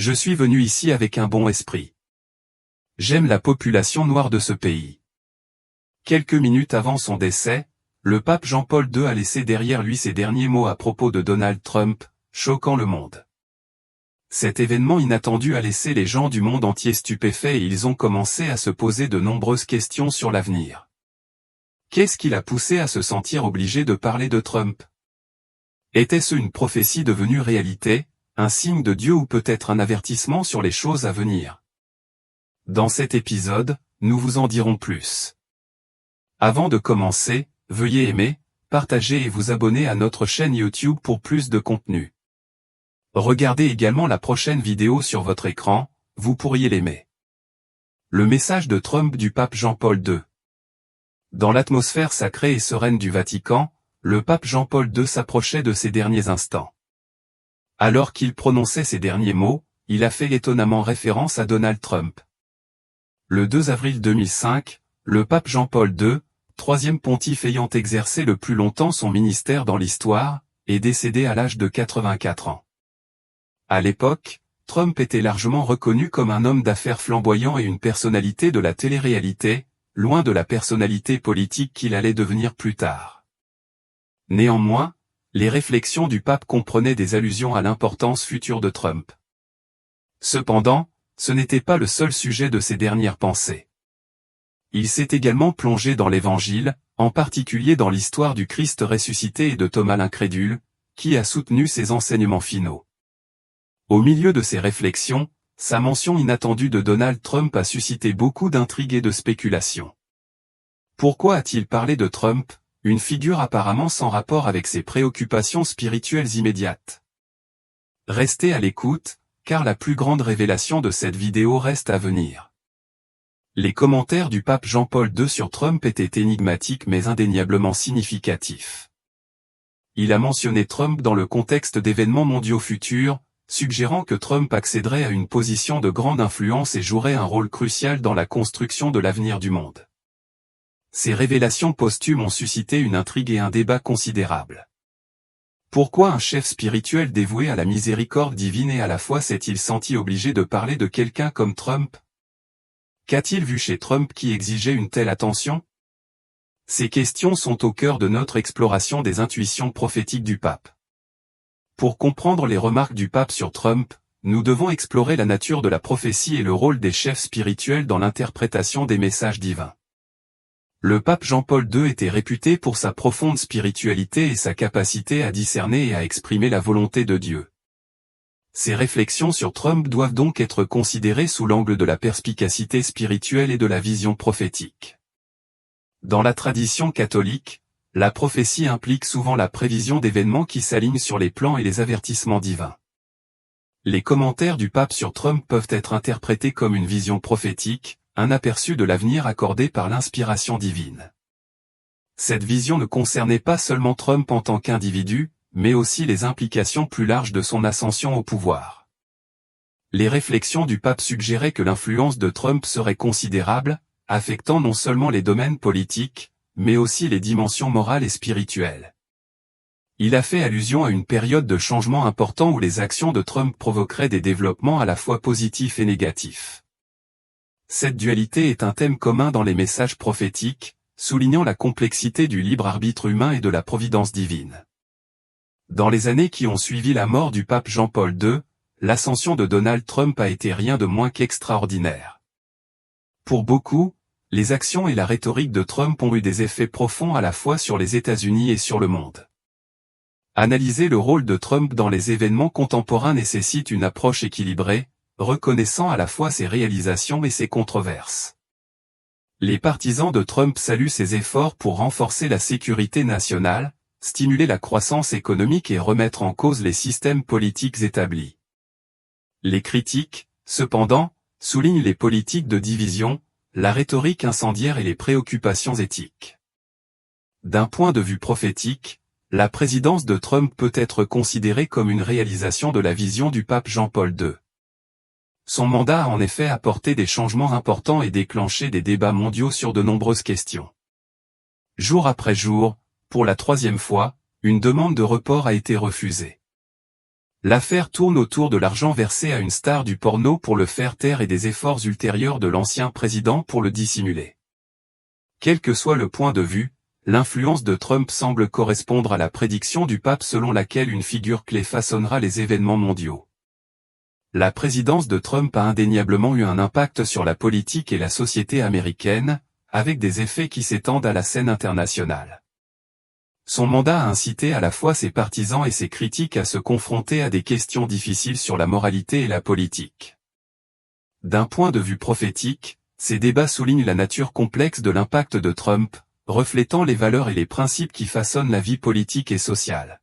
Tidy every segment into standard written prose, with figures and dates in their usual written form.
Je suis venu ici avec un bon esprit. J'aime la population noire de ce pays. Quelques minutes avant son décès, le pape Jean-Paul II a laissé derrière lui ces derniers mots à propos de Donald Trump, choquant le monde. Cet événement inattendu a laissé les gens du monde entier stupéfaits et ils ont commencé à se poser de nombreuses questions sur l'avenir. Qu'est-ce qui l'a poussé à se sentir obligé de parler de Trump? Était-ce une prophétie devenue réalité, un signe de Dieu ou peut-être un avertissement sur les choses à venir? Dans cet épisode, nous vous en dirons plus. Avant de commencer, veuillez aimer, partager et vous abonner à notre chaîne YouTube pour plus de contenu. Regardez également la prochaine vidéo sur votre écran, vous pourriez l'aimer. Le message de Trump du pape Jean-Paul II. Dans l'atmosphère sacrée et sereine du Vatican, le pape Jean-Paul II s'approchait de ses derniers instants. Alors qu'il prononçait ces derniers mots, il a fait étonnamment référence à Donald Trump. Le 2 avril 2005, le pape Jean-Paul II, troisième pontife ayant exercé le plus longtemps son ministère dans l'histoire, est décédé à l'âge de 84 ans. À l'époque, Trump était largement reconnu comme un homme d'affaires flamboyant et une personnalité de la télé-réalité, loin de la personnalité politique qu'il allait devenir plus tard. Néanmoins, les réflexions du pape comprenaient des allusions à l'importance future de Trump. Cependant, ce n'était pas le seul sujet de ses dernières pensées. Il s'est également plongé dans l'Évangile, en particulier dans l'histoire du Christ ressuscité et de Thomas l'incrédule, qui a soutenu ses enseignements finaux. Au milieu de ces réflexions, sa mention inattendue de Donald Trump a suscité beaucoup d'intrigues et de spéculations. Pourquoi a-t-il parlé de Trump, une figure apparemment sans rapport avec ses préoccupations spirituelles immédiates? Restez à l'écoute, car la plus grande révélation de cette vidéo reste à venir. Les commentaires du pape Jean-Paul II sur Trump étaient énigmatiques mais indéniablement significatifs. Il a mentionné Trump dans le contexte d'événements mondiaux futurs, suggérant que Trump accéderait à une position de grande influence et jouerait un rôle crucial dans la construction de l'avenir du monde. Ces révélations posthumes ont suscité une intrigue et un débat considérable. Pourquoi un chef spirituel dévoué à la miséricorde divine et à la foi s'est-il senti obligé de parler de quelqu'un comme Trump? Qu'a-t-il vu chez Trump qui exigeait une telle attention? Ces questions sont au cœur de notre exploration des intuitions prophétiques du pape. Pour comprendre les remarques du pape sur Trump, nous devons explorer la nature de la prophétie et le rôle des chefs spirituels dans l'interprétation des messages divins. Le pape Jean-Paul II était réputé pour sa profonde spiritualité et sa capacité à discerner et à exprimer la volonté de Dieu. Ces réflexions sur Trump doivent donc être considérées sous l'angle de la perspicacité spirituelle et de la vision prophétique. Dans la tradition catholique, la prophétie implique souvent la prévision d'événements qui s'alignent sur les plans et les avertissements divins. Les commentaires du pape sur Trump peuvent être interprétés comme une vision prophétique, un aperçu de l'avenir accordé par l'inspiration divine. Cette vision ne concernait pas seulement Trump en tant qu'individu, mais aussi les implications plus larges de son ascension au pouvoir. Les réflexions du pape suggéraient que l'influence de Trump serait considérable, affectant non seulement les domaines politiques, mais aussi les dimensions morales et spirituelles. Il a fait allusion à une période de changement important où les actions de Trump provoqueraient des développements à la fois positifs et négatifs. Cette dualité est un thème commun dans les messages prophétiques, soulignant la complexité du libre arbitre humain et de la providence divine. Dans les années qui ont suivi la mort du pape Jean-Paul II, l'ascension de Donald Trump a été rien de moins qu'extraordinaire. Pour beaucoup, les actions et la rhétorique de Trump ont eu des effets profonds à la fois sur les États-Unis et sur le monde. Analyser le rôle de Trump dans les événements contemporains nécessite une approche équilibrée, reconnaissant à la fois ses réalisations et ses controverses. Les partisans de Trump saluent ses efforts pour renforcer la sécurité nationale, stimuler la croissance économique et remettre en cause les systèmes politiques établis. Les critiques, cependant, soulignent les politiques de division, la rhétorique incendiaire et les préoccupations éthiques. D'un point de vue prophétique, la présidence de Trump peut être considérée comme une réalisation de la vision du pape Jean-Paul II. Son mandat a en effet apporté des changements importants et déclenché des débats mondiaux sur de nombreuses questions. Jour après jour, pour la troisième fois, une demande de report a été refusée. L'affaire tourne autour de l'argent versé à une star du porno pour le faire taire et des efforts ultérieurs de l'ancien président pour le dissimuler. Quel que soit le point de vue, l'influence de Trump semble correspondre à la prédiction du pape selon laquelle une figure clé façonnera les événements mondiaux. La présidence de Trump a indéniablement eu un impact sur la politique et la société américaine, avec des effets qui s'étendent à la scène internationale. Son mandat a incité à la fois ses partisans et ses critiques à se confronter à des questions difficiles sur la moralité et la politique. D'un point de vue prophétique, ces débats soulignent la nature complexe de l'impact de Trump, reflétant les valeurs et les principes qui façonnent la vie politique et sociale.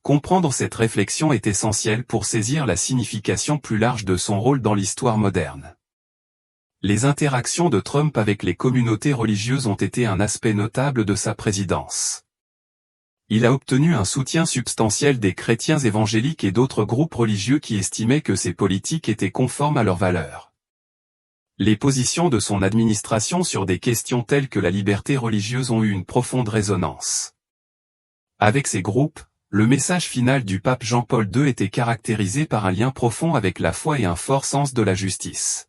Comprendre cette réflexion est essentiel pour saisir la signification plus large de son rôle dans l'histoire moderne. Les interactions de Trump avec les communautés religieuses ont été un aspect notable de sa présidence. Il a obtenu un soutien substantiel des chrétiens évangéliques et d'autres groupes religieux qui estimaient que ses politiques étaient conformes à leurs valeurs. Les positions de son administration sur des questions telles que la liberté religieuse ont eu une profonde résonance. Avec ces groupes, le message final du pape Jean-Paul II était caractérisé par un lien profond avec la foi et un fort sens de la justice.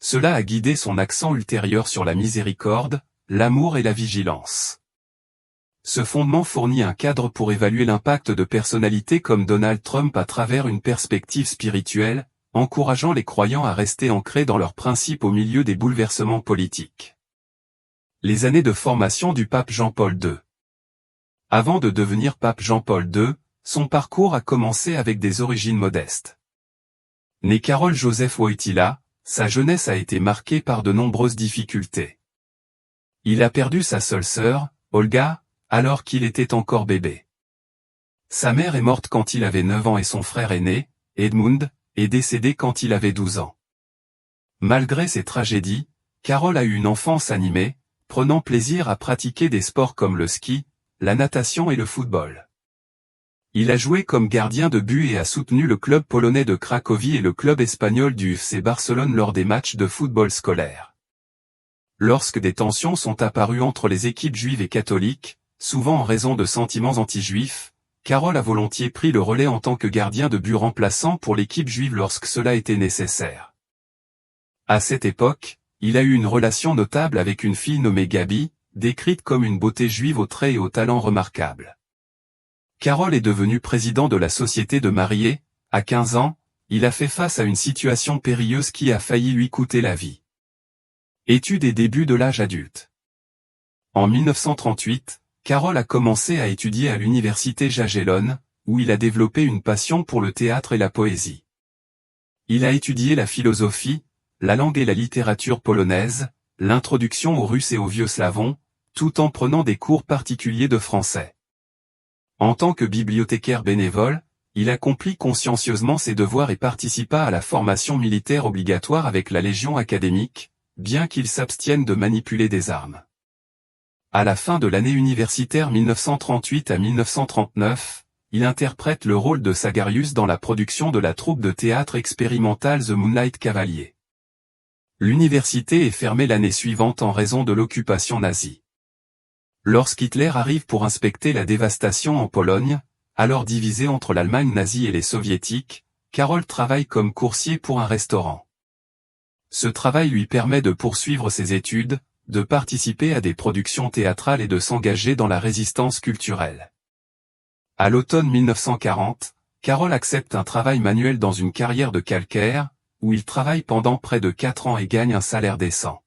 Cela a guidé son accent ultérieur sur la miséricorde, l'amour et la vigilance. Ce fondement fournit un cadre pour évaluer l'impact de personnalités comme Donald Trump à travers une perspective spirituelle, encourageant les croyants à rester ancrés dans leurs principes au milieu des bouleversements politiques. Les années de formation du pape Jean-Paul II. Avant de devenir pape Jean-Paul II, son parcours a commencé avec des origines modestes. Né Karol Joseph Wojtyła, sa jeunesse a été marquée par de nombreuses difficultés. Il a perdu sa seule sœur, Olga, alors qu'il était encore bébé. Sa mère est morte quand il avait 9 ans et son frère aîné, Edmund, est décédé quand il avait 12 ans. Malgré ces tragédies, Karol a eu une enfance animée, prenant plaisir à pratiquer des sports comme le ski, la natation et le football. Il a joué comme gardien de but et a soutenu le club polonais de Cracovie et le club espagnol du FC Barcelone lors des matchs de football scolaire. Lorsque des tensions sont apparues entre les équipes juives et catholiques, souvent en raison de sentiments anti-juifs, Karol a volontiers pris le relais en tant que gardien de but remplaçant pour l'équipe juive lorsque cela était nécessaire. À cette époque, il a eu une relation notable avec une fille nommée Gabi, décrite comme une beauté juive aux traits et aux talents remarquables. Karol est devenu président de la Société de mariés. À 15 ans, il a fait face à une situation périlleuse qui a failli lui coûter la vie. Études et début de l'âge adulte. En 1938, Karol a commencé à étudier à l'université Jagellonne, où il a développé une passion pour le théâtre et la poésie. Il a étudié la philosophie, la langue et la littérature polonaise, l'introduction aux Russes et aux vieux slavons, tout en prenant des cours particuliers de français. En tant que bibliothécaire bénévole, il accomplit consciencieusement ses devoirs et participa à la formation militaire obligatoire avec la Légion académique, bien qu'il s'abstienne de manipuler des armes. À la fin de l'année universitaire 1938 à 1939, il interprète le rôle de Sagarius dans la production de la troupe de théâtre expérimentale The Moonlight Cavalier. L'université est fermée l'année suivante en raison de l'occupation nazie. Lorsqu'Hitler arrive pour inspecter la dévastation en Pologne, alors divisée entre l'Allemagne nazie et les soviétiques, Karol travaille comme coursier pour un restaurant. Ce travail lui permet de poursuivre ses études, de participer à des productions théâtrales et de s'engager dans la résistance culturelle. À l'automne 1940, Karol accepte un travail manuel dans une carrière de calcaire, où il travaille pendant près de 4 ans et gagne un salaire décent.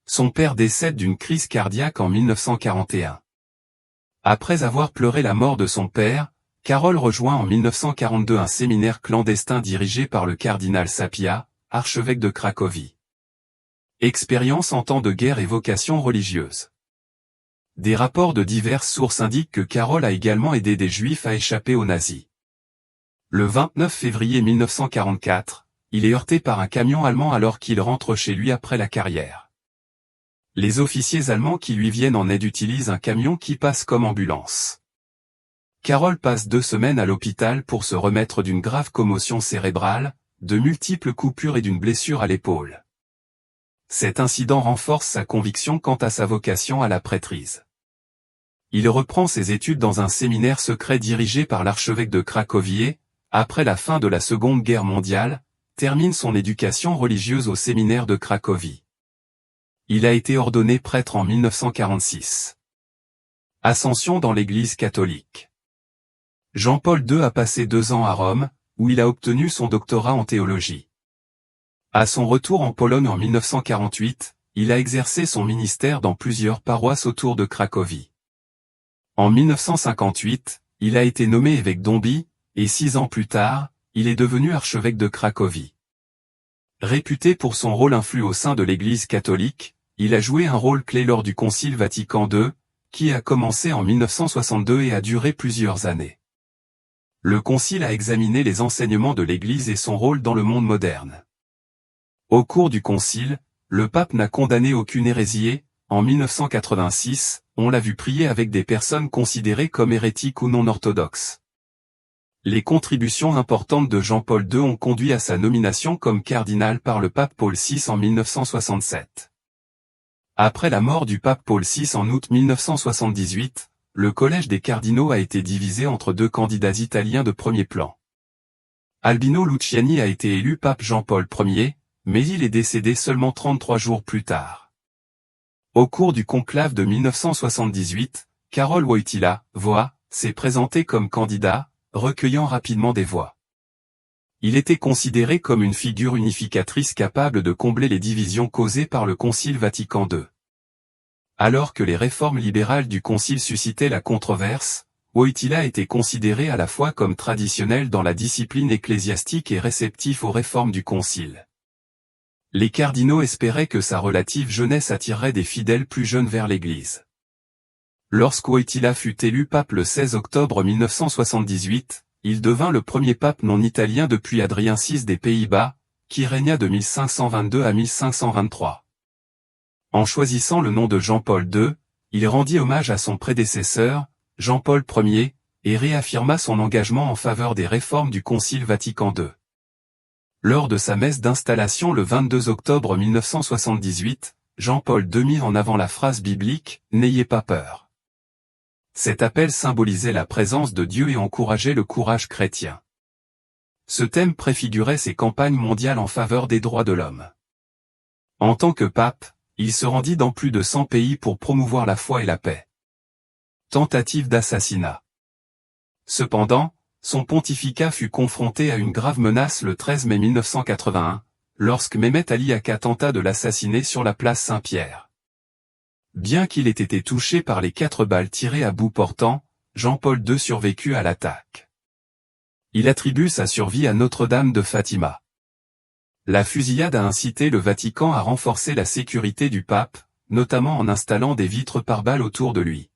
Son père décède d'une crise cardiaque en 1941. Après avoir pleuré la mort de son père, Karol rejoint en 1942 un séminaire clandestin dirigé par le cardinal Sapia, archevêque de Cracovie. Expérience en temps de guerre et vocation religieuse. Des rapports de diverses sources indiquent que Karol a également aidé des Juifs à échapper aux nazis. Le 29 février 1944, il est heurté par un camion allemand alors qu'il rentre chez lui après la carrière. Les officiers allemands qui lui viennent en aide utilisent un camion qui passe comme ambulance. Karol passe 2 semaines à l'hôpital pour se remettre d'une grave commotion cérébrale, de multiples coupures et d'une blessure à l'épaule. Cet incident renforce sa conviction quant à sa vocation à la prêtrise. Il reprend ses études dans un séminaire secret dirigé par l'archevêque de Cracovie et, après la fin de la Seconde Guerre mondiale, termine son éducation religieuse au séminaire de Cracovie. Il a été ordonné prêtre en 1946. Ascension dans l'Église catholique. Jean-Paul II a passé 2 ans à Rome, où il a obtenu son doctorat en théologie. À son retour en Pologne en 1948, il a exercé son ministère dans plusieurs paroisses autour de Cracovie. En 1958, il a été nommé évêque d'Ombie, et 6 ans plus tard, il est devenu archevêque de Cracovie. Réputé pour son rôle influent au sein de l'Église catholique, il a joué un rôle clé lors du Concile Vatican II, qui a commencé en 1962 et a duré plusieurs années. Le Concile a examiné les enseignements de l'Église et son rôle dans le monde moderne. Au cours du Concile, le pape n'a condamné aucune hérésie et, en 1986, on l'a vu prier avec des personnes considérées comme hérétiques ou non orthodoxes. Les contributions importantes de Jean-Paul II ont conduit à sa nomination comme cardinal par le pape Paul VI en 1967. Après la mort du pape Paul VI en août 1978, le collège des cardinaux a été divisé entre 2 candidats italiens de premier plan. Albino Luciani a été élu pape Jean-Paul Ier, mais il est décédé seulement 33 jours plus tard. Au cours du conclave de 1978, Karol Wojtyła, s'est présenté comme candidat, recueillant rapidement des voix. Il était considéré comme une figure unificatrice capable de combler les divisions causées par le Concile Vatican II. Alors que les réformes libérales du Concile suscitaient la controverse, Wojtyła était considéré à la fois comme traditionnel dans la discipline ecclésiastique et réceptif aux réformes du Concile. Les cardinaux espéraient que sa relative jeunesse attirerait des fidèles plus jeunes vers l'Église. Lorsque Wojtyła fut élu pape le 16 octobre 1978, il devint le premier pape non italien depuis Adrien VI des Pays-Bas, qui régna de 1522 à 1523. En choisissant le nom de Jean-Paul II, il rendit hommage à son prédécesseur, Jean-Paul Ier, et réaffirma son engagement en faveur des réformes du Concile Vatican II. Lors de sa messe d'installation le 22 octobre 1978, Jean-Paul II mit en avant la phrase biblique « N'ayez pas peur ». Cet appel symbolisait la présence de Dieu et encourageait le courage chrétien. Ce thème préfigurait ses campagnes mondiales en faveur des droits de l'homme. En tant que pape, il se rendit dans plus de 100 pays pour promouvoir la foi et la paix. Tentative d'assassinat. Cependant, son pontificat fut confronté à une grave menace le 13 mai 1981, lorsque Mehmet Ali Akka tenta de l'assassiner sur la place Saint-Pierre. Bien qu'il ait été touché par les 4 balles tirées à bout portant, Jean-Paul II survécut à l'attaque. Il attribue sa survie à Notre-Dame de Fatima. La fusillade a incité le Vatican à renforcer la sécurité du pape, notamment en installant des vitres pare-balles autour de lui.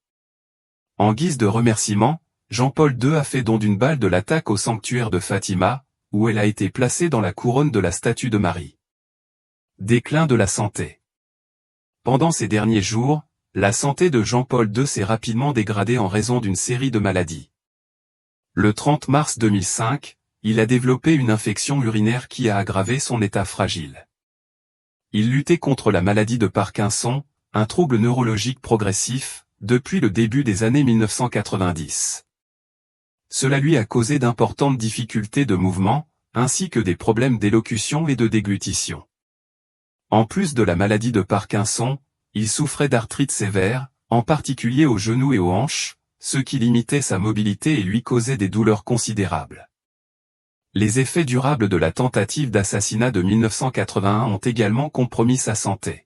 En guise de remerciement, Jean-Paul II a fait don d'une balle de l'attaque au sanctuaire de Fatima, où elle a été placée dans la couronne de la statue de Marie. Déclin de la santé. Pendant ces derniers jours, la santé de Jean-Paul II s'est rapidement dégradée en raison d'une série de maladies. Le 30 mars 2005, il a développé une infection urinaire qui a aggravé son état fragile. Il luttait contre la maladie de Parkinson, un trouble neurologique progressif, depuis le début des années 1990. Cela lui a causé d'importantes difficultés de mouvement, ainsi que des problèmes d'élocution et de déglutition. En plus de la maladie de Parkinson, il souffrait d'arthrite sévère, en particulier aux genoux et aux hanches, ce qui limitait sa mobilité et lui causait des douleurs considérables. Les effets durables de la tentative d'assassinat de 1981 ont également compromis sa santé.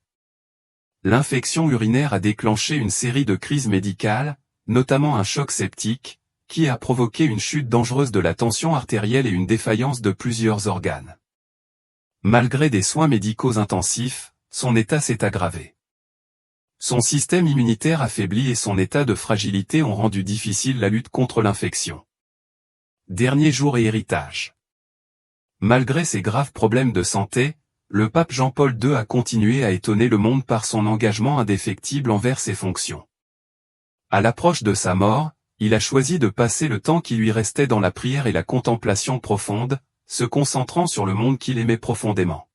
L'infection urinaire a déclenché une série de crises médicales, notamment un choc septique, qui a provoqué une chute dangereuse de la tension artérielle et une défaillance de plusieurs organes. Malgré des soins médicaux intensifs, son état s'est aggravé. Son système immunitaire affaibli et son état de fragilité ont rendu difficile la lutte contre l'infection. Dernier jour et héritage. Malgré ses graves problèmes de santé, le pape Jean-Paul II a continué à étonner le monde par son engagement indéfectible envers ses fonctions. À l'approche de sa mort, il a choisi de passer le temps qui lui restait dans la prière et la contemplation profonde, se concentrant sur le monde qu'il aimait profondément.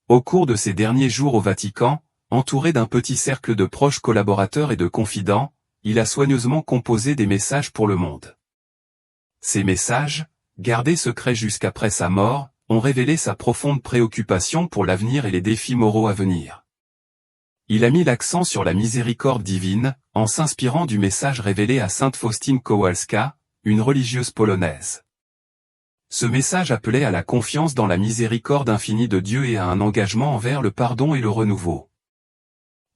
Au cours de ses derniers jours au Vatican, entouré d'un petit cercle de proches collaborateurs et de confidents, il a soigneusement composé des messages pour le monde. Ces messages, gardés secrets jusqu'après sa mort, ont révélé sa profonde préoccupation pour l'avenir et les défis moraux à venir. Il a mis l'accent sur la miséricorde divine, en s'inspirant du message révélé à sainte Faustine Kowalska, une religieuse polonaise. Ce message appelait à la confiance dans la miséricorde infinie de Dieu et à un engagement envers le pardon et le renouveau.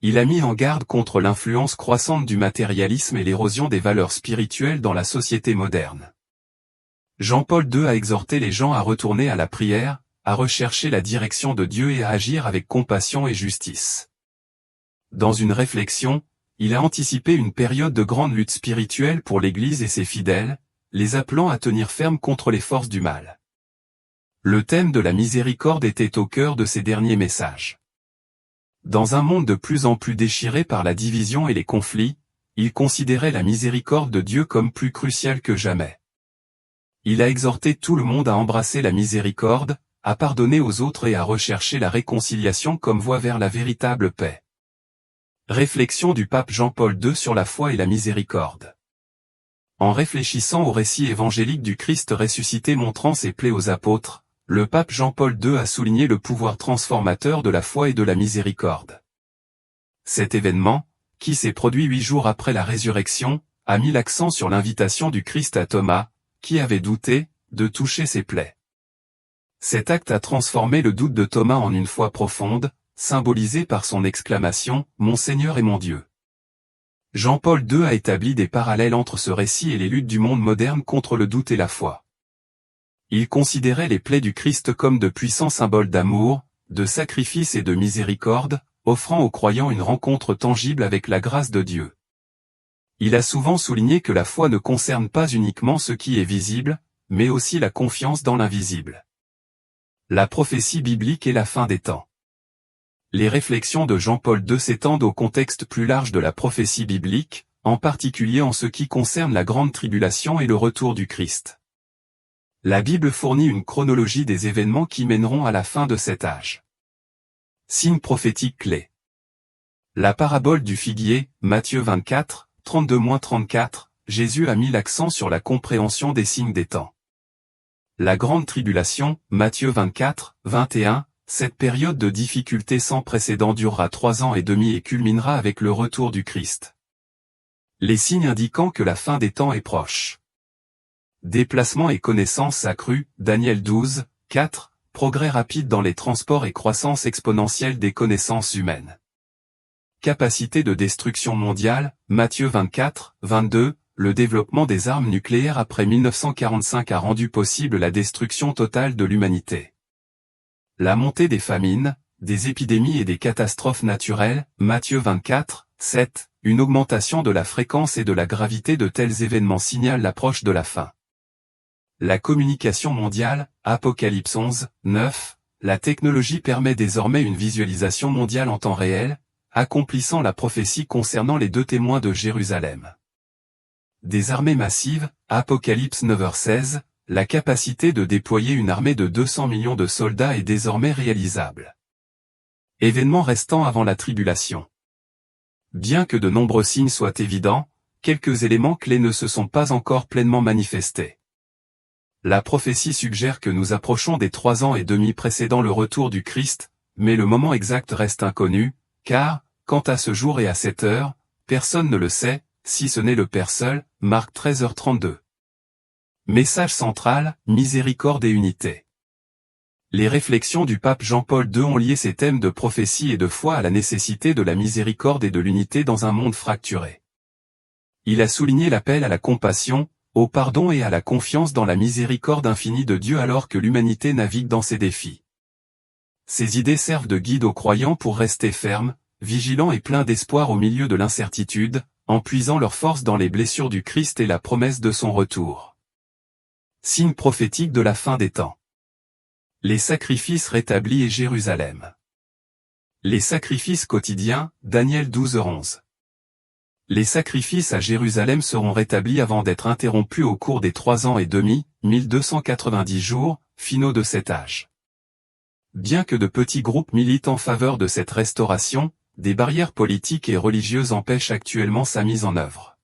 Il a mis en garde contre l'influence croissante du matérialisme et l'érosion des valeurs spirituelles dans la société moderne. Jean-Paul II a exhorté les gens à retourner à la prière, à rechercher la direction de Dieu et à agir avec compassion et justice. Dans une réflexion, il a anticipé une période de grande lutte spirituelle pour l'Église et ses fidèles, les appelant à tenir ferme contre les forces du mal. Le thème de la miséricorde était au cœur de ces derniers messages. Dans un monde de plus en plus déchiré par la division et les conflits, il considérait la miséricorde de Dieu comme plus cruciale que jamais. Il a exhorté tout le monde à embrasser la miséricorde, à pardonner aux autres et à rechercher la réconciliation comme voie vers la véritable paix. Réflexion du pape Jean-Paul II sur la foi et la miséricorde. En réfléchissant au récit évangélique du Christ ressuscité montrant ses plaies aux apôtres, le pape Jean-Paul II a souligné le pouvoir transformateur de la foi et de la miséricorde. Cet événement, qui s'est produit 8 jours après la résurrection, a mis l'accent sur l'invitation du Christ à Thomas, qui avait douté, de toucher ses plaies. Cet acte a transformé le doute de Thomas en une foi profonde, symbolisée par son exclamation « Mon Seigneur et mon Dieu ». Jean-Paul II a établi des parallèles entre ce récit et les luttes du monde moderne contre le doute et la foi. Il considérait les plaies du Christ comme de puissants symboles d'amour, de sacrifice et de miséricorde, offrant aux croyants une rencontre tangible avec la grâce de Dieu. Il a souvent souligné que la foi ne concerne pas uniquement ce qui est visible, mais aussi la confiance dans l'invisible. La prophétie biblique et la fin des temps. Les réflexions de Jean-Paul II s'étendent au contexte plus large de la prophétie biblique, en particulier en ce qui concerne la grande tribulation et le retour du Christ. La Bible fournit une chronologie des événements qui mèneront à la fin de cet âge. Signes prophétiques clés. La parabole du figuier, Matthieu 24, 32-34, Jésus a mis l'accent sur la compréhension des signes des temps. La grande tribulation, Matthieu 24, 21, cette période de difficulté sans précédent durera 3 ans et demi et culminera avec le retour du Christ. Les signes indiquant que la fin des temps est proche. Déplacement et connaissance accrue, Daniel 12, 4, progrès rapide dans les transports et croissance exponentielle des connaissances humaines. Capacité de destruction mondiale, Matthieu 24, 22, le développement des armes nucléaires après 1945 a rendu possible la destruction totale de l'humanité. La montée des famines, des épidémies et des catastrophes naturelles, Matthieu 24, 7, une augmentation de la fréquence et de la gravité de tels événements signale l'approche de la fin. La communication mondiale, Apocalypse 11, 9, la technologie permet désormais une visualisation mondiale en temps réel, accomplissant la prophétie concernant les 2 témoins de Jérusalem. Des armées massives, Apocalypse 9h16, la capacité de déployer une armée de 200 millions de soldats est désormais réalisable. Événements restant avant la tribulation. Bien que de nombreux signes soient évidents, quelques éléments clés ne se sont pas encore pleinement manifestés. La prophétie suggère que nous approchons des 3 ans et demi précédant le retour du Christ, mais le moment exact reste inconnu, car, quant à ce jour et à cette heure, personne ne le sait, si ce n'est le Père seul, Marc 13h32. Message central, miséricorde et unité. Les réflexions du pape Jean-Paul II ont lié ces thèmes de prophétie et de foi à la nécessité de la miséricorde et de l'unité dans un monde fracturé. Il a souligné l'appel à la compassion, au pardon et à la confiance dans la miséricorde infinie de Dieu alors que l'humanité navigue dans ses défis. Ces idées servent de guide aux croyants pour rester fermes, vigilants et pleins d'espoir au milieu de l'incertitude, en puisant leur force dans les blessures du Christ et la promesse de son retour. Signe prophétique de la fin des temps. Les sacrifices rétablis et Jérusalem. Les sacrifices quotidiens, Daniel 12h11. Les sacrifices à Jérusalem seront rétablis avant d'être interrompus au cours des 3 ans et demi, 1290 jours, finaux de cet âge. Bien que de petits groupes militent en faveur de cette restauration, des barrières politiques et religieuses empêchent actuellement sa mise en œuvre.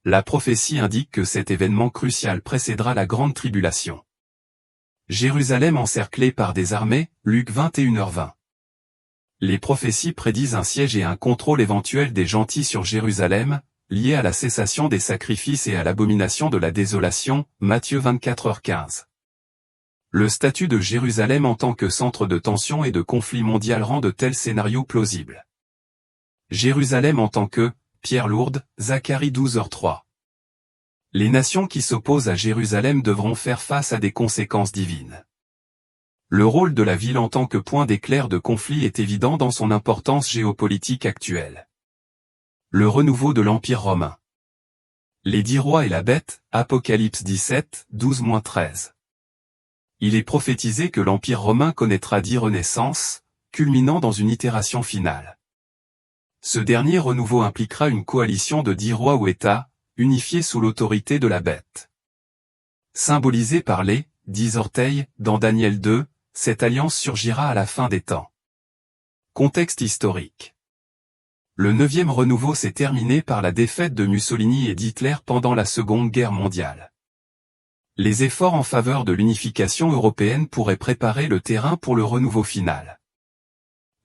La prophétie indique que cet événement crucial précédera la grande tribulation. Jérusalem encerclée par des armées, Luc 21h20. Les prophéties prédisent un siège et un contrôle éventuel des gentils sur Jérusalem, lié à la cessation des sacrifices et à l'abomination de la désolation, Matthieu 24h15. Le statut de Jérusalem en tant que centre de tension et de conflit mondial rend de tels scénarios plausibles. Jérusalem en tant que, pierre lourde, Zacharie 12h3. Les nations qui s'opposent à Jérusalem devront faire face à des conséquences divines. Le rôle de la ville en tant que point d'éclair de conflit est évident dans son importance géopolitique actuelle. Le renouveau de l'Empire romain. Les 10 rois et la bête, Apocalypse 17, 12-13. Il est prophétisé que l'Empire romain connaîtra 10 renaissances, culminant dans une itération finale. Ce dernier renouveau impliquera une coalition de 10 rois ou États, unifiés sous l'autorité de la bête. Symbolisé par les 10 orteils, dans Daniel 2, cette alliance surgira à la fin des temps. Contexte historique. Le 9e renouveau s'est terminé par la défaite de Mussolini et d'Hitler pendant la Seconde Guerre mondiale. Les efforts en faveur de l'unification européenne pourraient préparer le terrain pour le renouveau final.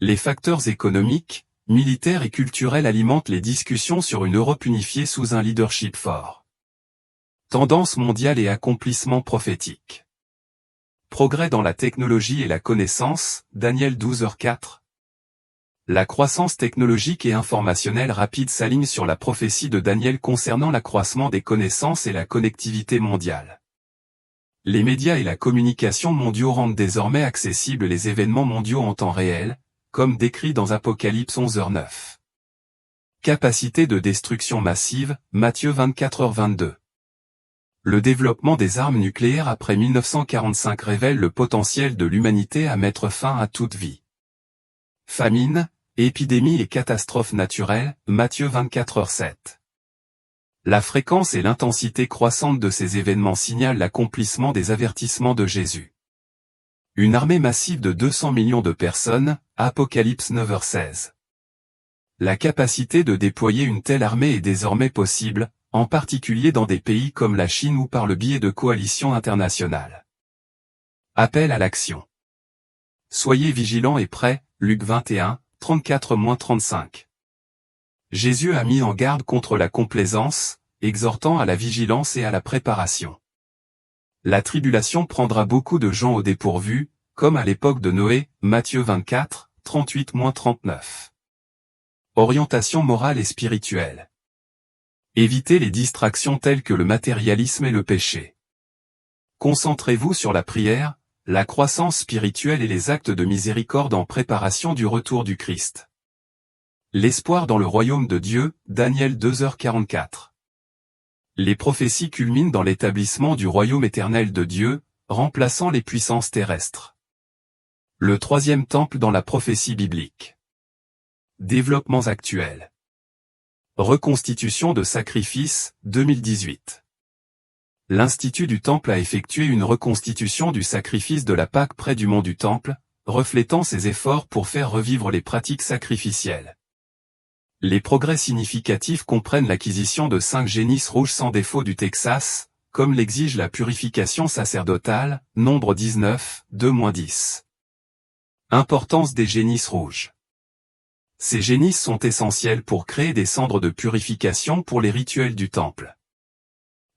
Les facteurs économiques, militaires et culturels alimentent les discussions sur une Europe unifiée sous un leadership fort. Tendance mondiale et accomplissement prophétique. Progrès dans la technologie et la connaissance, Daniel 12h4. La croissance technologique et informationnelle rapide s'aligne sur la prophétie de Daniel concernant l'accroissement des connaissances et la connectivité mondiale. Les médias et la communication mondiaux rendent désormais accessibles les événements mondiaux en temps réel, comme décrit dans Apocalypse 11h9. Capacité de destruction massive, Matthieu 24h22. Le développement des armes nucléaires après 1945 révèle le potentiel de l'humanité à mettre fin à toute vie. Famine, épidémie et catastrophes naturelles, Matthieu 24h7. La fréquence et l'intensité croissante de ces événements signalent l'accomplissement des avertissements de Jésus. Une armée massive de 200 millions de personnes, Apocalypse 9h16. La capacité de déployer une telle armée est désormais possible, en particulier dans des pays comme la Chine ou par le biais de coalitions internationales. Appel à l'action. Soyez vigilants et prêts, Luc 21, 34-35. Jésus a mis en garde contre la complaisance, exhortant à la vigilance et à la préparation. La tribulation prendra beaucoup de gens au dépourvu, comme à l'époque de Noé, Matthieu 24, 38-39. Orientation morale et spirituelle. Évitez les distractions telles que le matérialisme et le péché. Concentrez-vous sur la prière, la croissance spirituelle et les actes de miséricorde en préparation du retour du Christ. L'espoir dans le royaume de Dieu, Daniel 2h44. Les prophéties culminent dans l'établissement du royaume éternel de Dieu, remplaçant les puissances terrestres. Le 3e temple dans la prophétie biblique. Développements actuels. Reconstitution de sacrifices, 2018. L'Institut du Temple a effectué une reconstitution du sacrifice de la Pâque près du mont du Temple, reflétant ses efforts pour faire revivre les pratiques sacrificielles. Les progrès significatifs comprennent l'acquisition de 5 génisses rouges sans défaut du Texas, comme l'exige la purification sacerdotale, nombre 19, 2-10. Importance des génisses rouges. Ces génisses sont essentielles pour créer des cendres de purification pour les rituels du temple.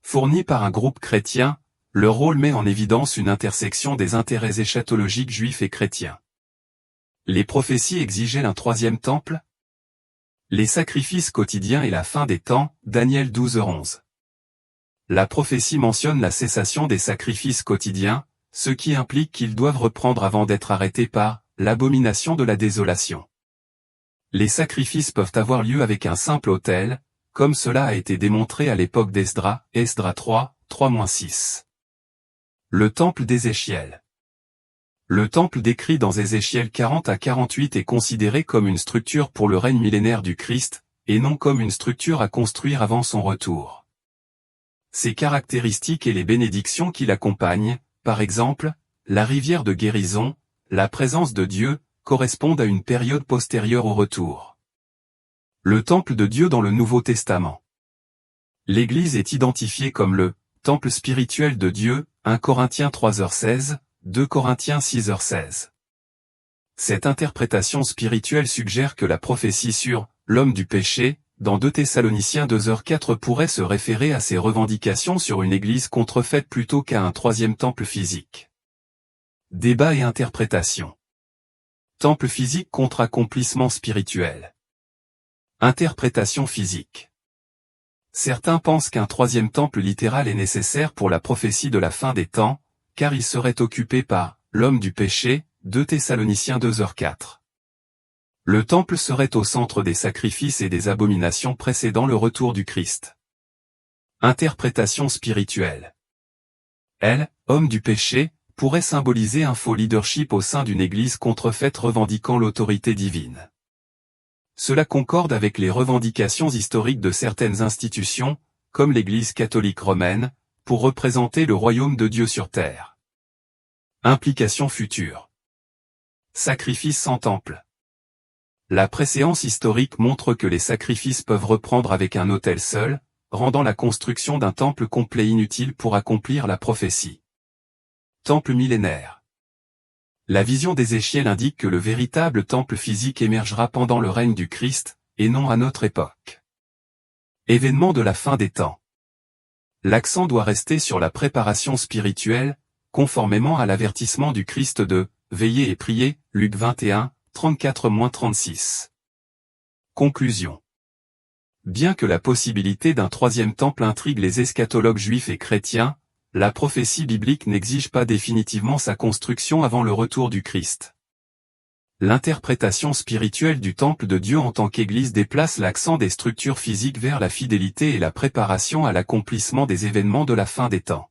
Fourni par un groupe chrétien, leur rôle met en évidence une intersection des intérêts eschatologiques juifs et chrétiens. Les prophéties exigeaient un 3e temple. Les sacrifices quotidiens et la fin des temps, Daniel 12h11. La prophétie mentionne la cessation des sacrifices quotidiens, ce qui implique qu'ils doivent reprendre avant d'être arrêtés par l'abomination de la désolation. Les sacrifices peuvent avoir lieu avec un simple autel, comme cela a été démontré à l'époque d'Esdras, Esdras 3, 3-6. Le temple d'Ézéchiel. Le temple décrit dans Ézéchiel 40-48 est considéré comme une structure pour le règne millénaire du Christ, et non comme une structure à construire avant son retour. Ses caractéristiques et les bénédictions qui l'accompagnent, par exemple, la rivière de guérison, la présence de Dieu, correspondent à une période postérieure au retour. Le temple de Dieu dans le Nouveau Testament. L'Église est identifiée comme le temple spirituel de Dieu, 1 Corinthiens 3h16, 2 Corinthiens 6h16. Cette interprétation spirituelle suggère que la prophétie sur l'homme du péché, dans 2 Thessaloniciens 2h4 pourrait se référer à ces revendications sur une Église contrefaite plutôt qu'à un troisième temple physique. Débat et interprétation. Temple physique contre accomplissement spirituel. Interprétation physique. Certains pensent qu'un troisième temple littéral est nécessaire pour la prophétie de la fin des temps, car il serait occupé par l'homme du péché, 2 Thessaloniciens 2h4. Le temple serait au centre des sacrifices et des abominations précédant le retour du Christ. Interprétation spirituelle. Homme du péché, pourrait symboliser un faux leadership au sein d'une Église contrefaite revendiquant l'autorité divine. Cela concorde avec les revendications historiques de certaines institutions, comme l'Église catholique romaine, pour représenter le royaume de Dieu sur terre. Implications futures. Sacrifice sans temple. La préséance historique montre que les sacrifices peuvent reprendre avec un autel seul, rendant la construction d'un temple complet inutile pour accomplir la prophétie. Temple millénaire. La vision d'Ézéchiel indique que le véritable temple physique émergera pendant le règne du Christ, et non à notre époque. Événement de la fin des temps. L'accent doit rester sur la préparation spirituelle, conformément à l'avertissement du Christ de « Veillez et priez » Luc 21, 34-36. Conclusion. Bien que la possibilité d'un troisième temple intrigue les eschatologues juifs et chrétiens, la prophétie biblique n'exige pas définitivement sa construction avant le retour du Christ. L'interprétation spirituelle du temple de Dieu en tant qu'Église déplace l'accent des structures physiques vers la fidélité et la préparation à l'accomplissement des événements de la fin des temps.